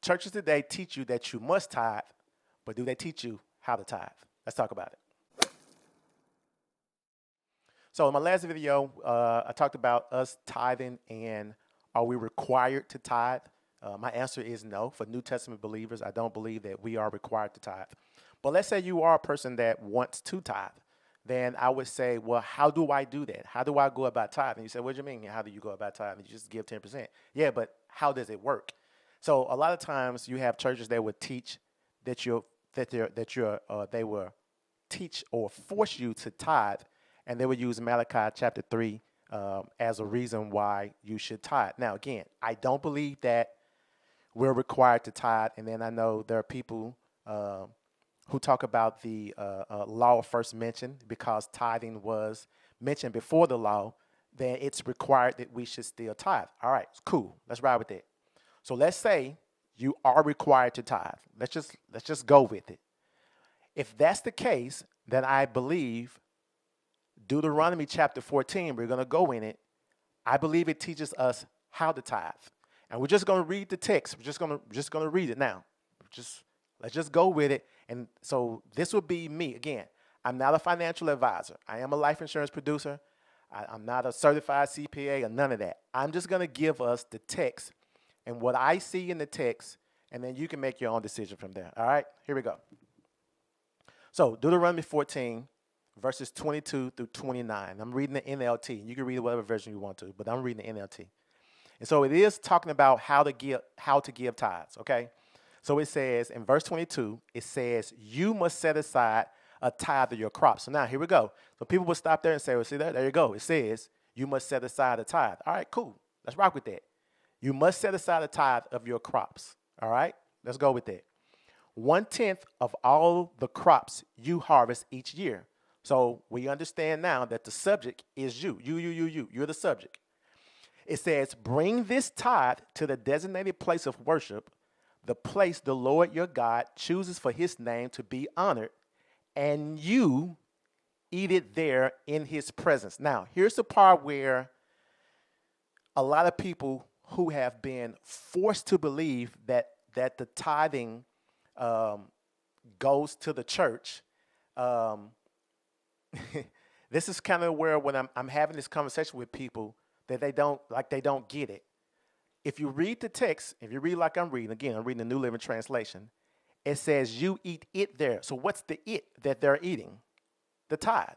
churches today teach you that you must tithe, but do they teach you how to tithe? Let's talk about it. So in my last video, I talked about us tithing and are we required to tithe? My answer is no. For New Testament believers, I don't believe that we are required to tithe. But let's say you are a person that wants to tithe. Then I would say, well, how do I do that? How do I go about tithing? You say, what do you mean? How do you go about tithing? You just give 10%. Yeah, but how does it work? So a lot of times you have churches that would teach that they will teach or force you to tithe, and they would use Malachi chapter 3 as a reason why you should tithe. Now, again, I don't believe that we're required to tithe, and then I know there are people who talk about the law first mentioned because tithing was mentioned before the law, then it's required that we should still tithe. All right, cool. Let's ride with that. So let's say you are required to tithe. Let's just go with it. If that's the case, then I believe Deuteronomy chapter 14, we're going to go in it. I believe it teaches us how to tithe. And we're just going to read the text. We're just going to read it now. Let's just go with it. And so this would be me. Again, I'm not a financial advisor. I am a life insurance producer. I'm not a certified CPA or none of that. I'm just going to give us the text and what I see in the text, and then you can make your own decision from there. All right, here we go. So Deuteronomy 14, verses 22 through 29. I'm reading the NLT. You can read whatever version you want to, but I'm reading the NLT. And so it is talking about how to give tithes, okay? So it says in verse 22, it says, you must set aside a tithe of your crops. So now here we go. So people will stop there and say, well, see there you go. It says you must set aside a tithe. All right, cool. Let's rock with that. You must set aside a tithe of your crops. All right, let's go with that. 1/10 of all the crops you harvest each year. So we understand now that the subject is you. You're the subject. It says, bring this tithe to the designated place of worship, the place the Lord your God chooses for his name to be honored, and you eat it there in his presence. Now, here's the part where a lot of people who have been forced to believe that the tithing goes to the church. This is kind of where when I'm having this conversation with people that they don't get it. If you read the text, if you read like I'm reading, again, I'm reading the New Living Translation, it says you eat it there. So what's the it that they're eating? The tithe.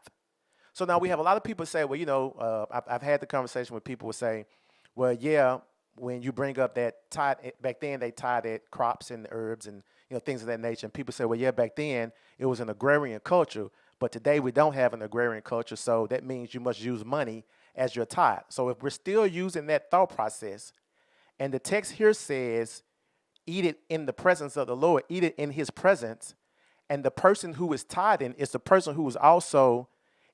So now we have a lot of people say, well, I've had the conversation with people who say, well, yeah, when you bring up that tithe, back then they tithed crops and herbs and things of that nature. And people say, well, yeah, back then it was an agrarian culture, but today we don't have an agrarian culture, so that means you must use money as your tithe. So if we're still using that thought process, and the text here says, eat it in the presence of the Lord, eat it in his presence, and the person who is tithing is the person who is also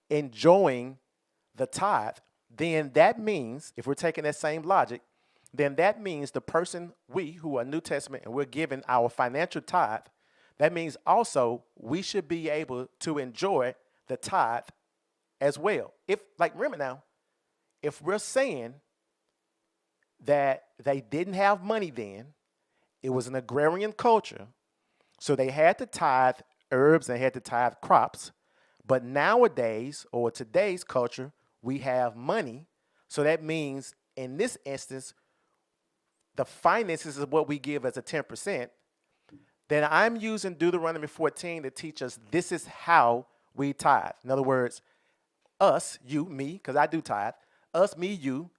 enjoying the tithe, then that means, if we're taking that same logic, then that means the person, we who are New Testament and we're giving our financial tithe, that means also we should be able to enjoy the tithe as well. Remember now, if we're saying that they didn't have money then, it was an agrarian culture, so they had to tithe herbs and had to tithe crops, but nowadays, or today's culture, we have money, so that means in this instance, the finances is what we give as a 10%, then I'm using Deuteronomy 14 to teach us this is how we tithe. In other words, us, you, me, because I do tithe, us, me, you,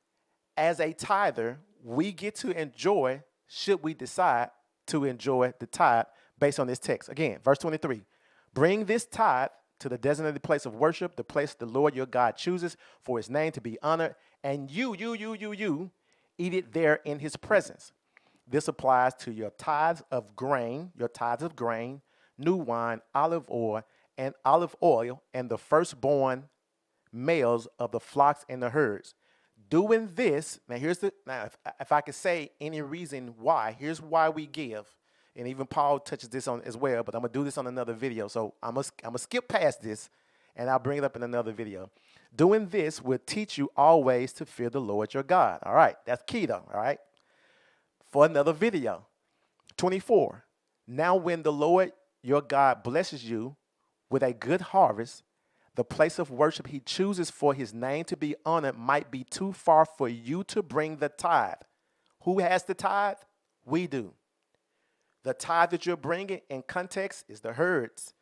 as a tither, we get to enjoy, should we decide to enjoy the tithe based on this text. Again, verse 23, bring this tithe to the designated place of worship, the place the Lord your God chooses for his name to be honored, and you eat it there in his presence. This applies to your tithes of grain, new wine, olive oil, and the firstborn males of the flocks and the herds. Doing this, if I could say any reason why, here's why we give. And even Paul touches this on as well, but I'm going to do this on another video. So I'm going to skip past this, and I'll bring it up in another video. Doing this will teach you always to fear the Lord your God. All right, that's key though, all right? For another video. 24. Now when the Lord your God blesses you with a good harvest, the place of worship he chooses for his name to be honored might be too far for you to bring the tithe. Who has the tithe? We do. The tithe that you're bringing in context is the herds.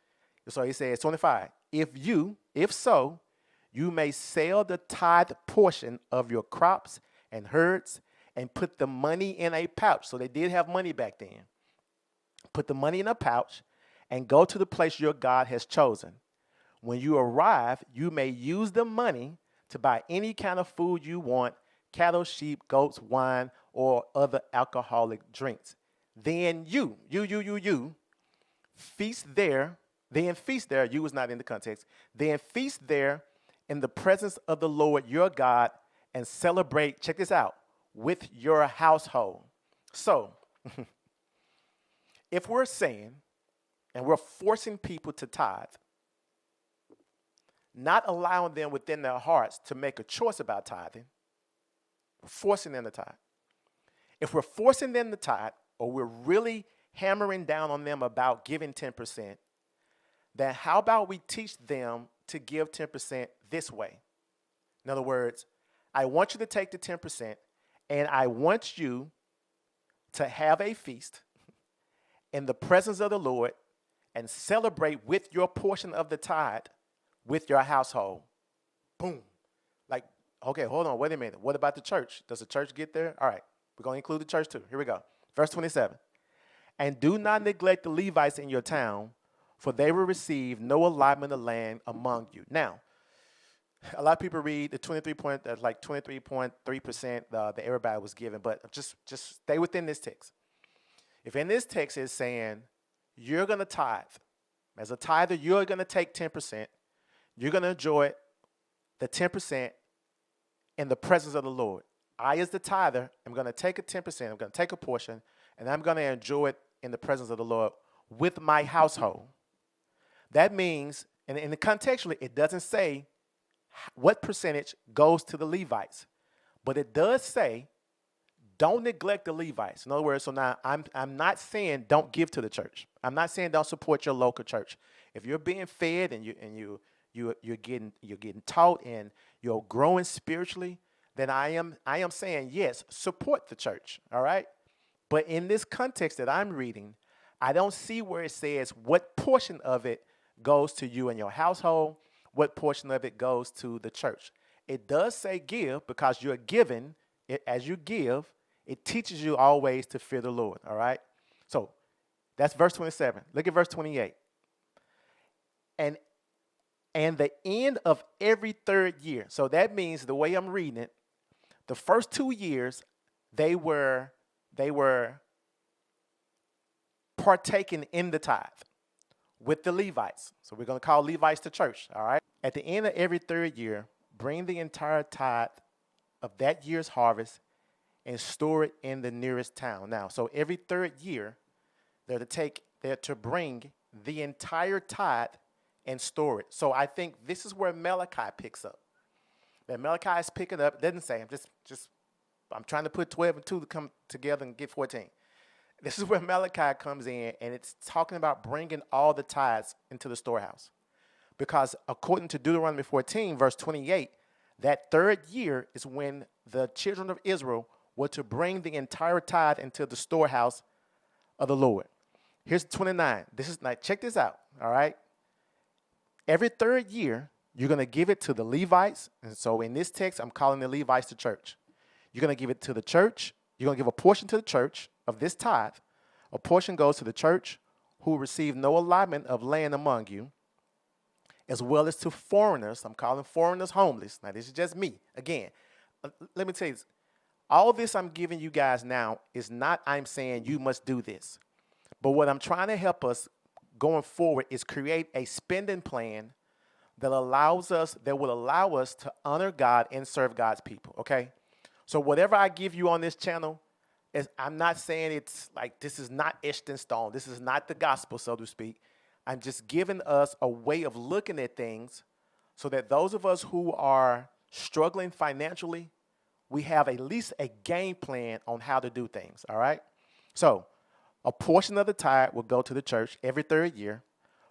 So he says, 25, if so, you may sell the tithe portion of your crops and herds and put the money in a pouch. So they did have money back then. Put the money in a pouch and go to the place your God has chosen. When you arrive, you may use the money to buy any kind of food you want, cattle, sheep, goats, wine, or other alcoholic drinks. Then you feast there. Then feast there. You was not in the context. Then feast there in the presence of the Lord your God and celebrate, check this out, with your household. So, if we're saying and we're forcing people to tithe, not allowing them within their hearts to make a choice about tithing, forcing them to tithe. If we're forcing them to tithe, or we're really hammering down on them about giving 10%, then how about we teach them to give 10% this way? In other words, I want you to take the 10% and I want you to have a feast in the presence of the Lord and celebrate with your portion of the tithe with your household. Boom. Like, okay, hold on, wait a minute. What about the church? Does the church get there? All right, we're going to include the church too. Here we go. Verse 27. And do not neglect the Levites in your town, for they will receive no allotment of land among you. Now, a lot of people read the 23.3% that everybody was given, but just stay within this text. If in this text it's saying you're going to tithe, as a tither, you're going to take 10%, you're going to enjoy the 10% in the presence of the Lord. I, as the tither, am going to take a 10%, I'm going to take a portion, and I'm going to enjoy it in the presence of the Lord with my household. That means, and in the contextually, it doesn't say what percentage goes to the Levites, but it does say don't neglect the Levites. In other words, so now I'm not saying don't give to the church. I'm not saying don't support your local church. If you're being fed and you're getting taught and you're growing spiritually, then I am saying yes, support the church. All right. But in this context that I'm reading, I don't see where it says what portion of it goes to you and your household, what portion of it goes to the church. It does say give because you're giving. As you give, it teaches you always to fear the Lord. All right. So that's verse 27. Look at verse 28. And the end of every third year. So that means the way I'm reading it, the first 2 years, they were partaking in the tithe with the Levites. So we're going to call Levites the church, all right? At the end of every third year, bring the entire tithe of that year's harvest and store it in the nearest town. Now, so every third year, they're to bring the entire tithe and store it. So I think this is where Malachi picks up. That Malachi is picking up, doesn't say, I'm trying to put 12 and 2 to come together and get 14. This is where Malachi comes in, and it's talking about bringing all the tithes into the storehouse. Because according to Deuteronomy 14, verse 28, that third year is when the children of Israel were to bring the entire tithe into the storehouse of the Lord. Here's 29. Check this out, all right? Every third year, you're going to give it to the Levites. And so in this text, I'm calling the Levites the church. You're going to give it to the church. You're going to give a portion to the church of this tithe. A portion goes to the church who receive no allotment of land among you, as well as to foreigners. I'm calling foreigners homeless. Now, this is just me. Again, let me tell you this. All this I'm giving you guys now is not I'm saying you must do this. But what I'm trying to help us going forward is create a spending plan that will allow us to honor God and serve God's people, okay? So whatever I give you on this channel, I'm not saying it's like this is not etched in stone. This is not the gospel, so to speak. I'm just giving us a way of looking at things so that those of us who are struggling financially, we have at least a game plan on how to do things, all right? So A portion of the tithe will go to the church every third year.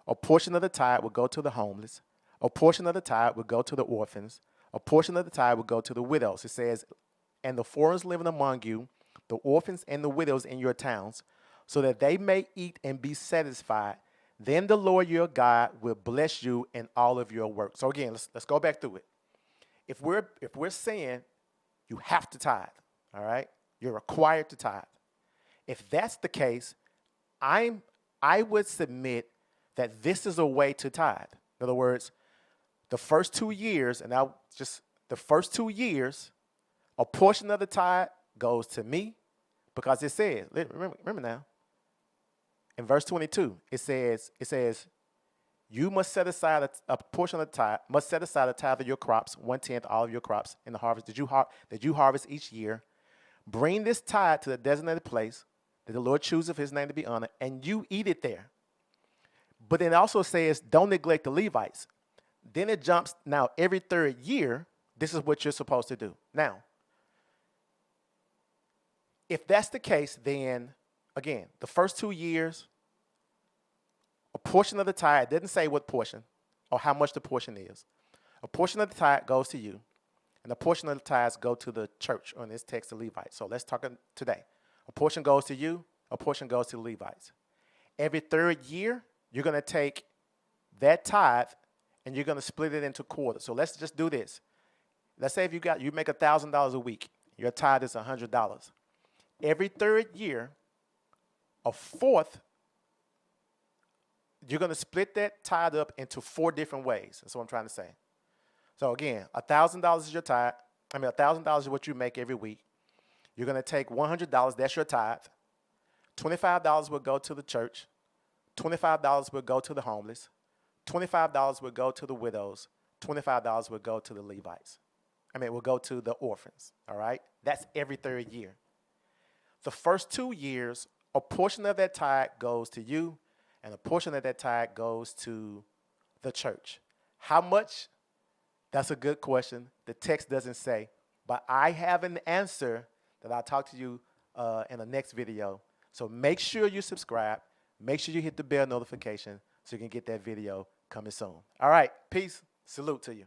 A portion of the tithe will go to the homeless. A portion of the tithe will go to the orphans. A portion of the tithe will go to the widows. It says, and the foreigners living among you, the orphans and the widows in your towns, so that they may eat and be satisfied. Then the Lord your God will bless you in all of your work. So again, let's go back through it. If we're saying you have to tithe, all right, you're required to tithe. If that's the case, I would submit that this is a way to tithe. In other words, the first 2 years, and the first 2 years, a portion of the tithe goes to me, because it says, remember now, in verse 22, it says, you must set aside a portion of the tithe, must set aside a tithe of your crops, 1/10 all of your crops in the harvest that you harvest each year. Bring this tithe to the designated place that the Lord chooses for his name to be honored, and you eat it there. But then it also says, don't neglect the Levites. Then it jumps, now every third year, this is what you're supposed to do. Now, if that's the case, then again, the first 2 years, a portion of the tithe, it didn't say what portion or how much the portion is. A portion of the tithe goes to you, and a portion of the tithes go to the church, or in this text, the Levites. So let's talk today. A portion goes to you, a portion goes to the Levites. Every third year, you're going to take that tithe and you're going to split it into quarters. So let's just do this. Let's say if you make $1,000 a week, your tithe is $100. Every third year, a fourth, you're going to split that tithe up into 4 different ways. That's what I'm trying to say. So again, $1,000 is your tithe. $1,000 is what you make every week. You're going to take $100, that's your tithe. $25 will go to the church. $25 will go to the homeless. $25 will go to the widows. $25 will go to the Levites. Will go to the orphans, all right? That's every third year. The first 2 years, a portion of that tithe goes to you, and a portion of that tithe goes to the church. How much? That's a good question. The text doesn't say, but I have an answer that I'll talk to you in the next video. So make sure you subscribe. Make sure you hit the bell notification so you can get that video coming soon. All right, peace. Salute to you.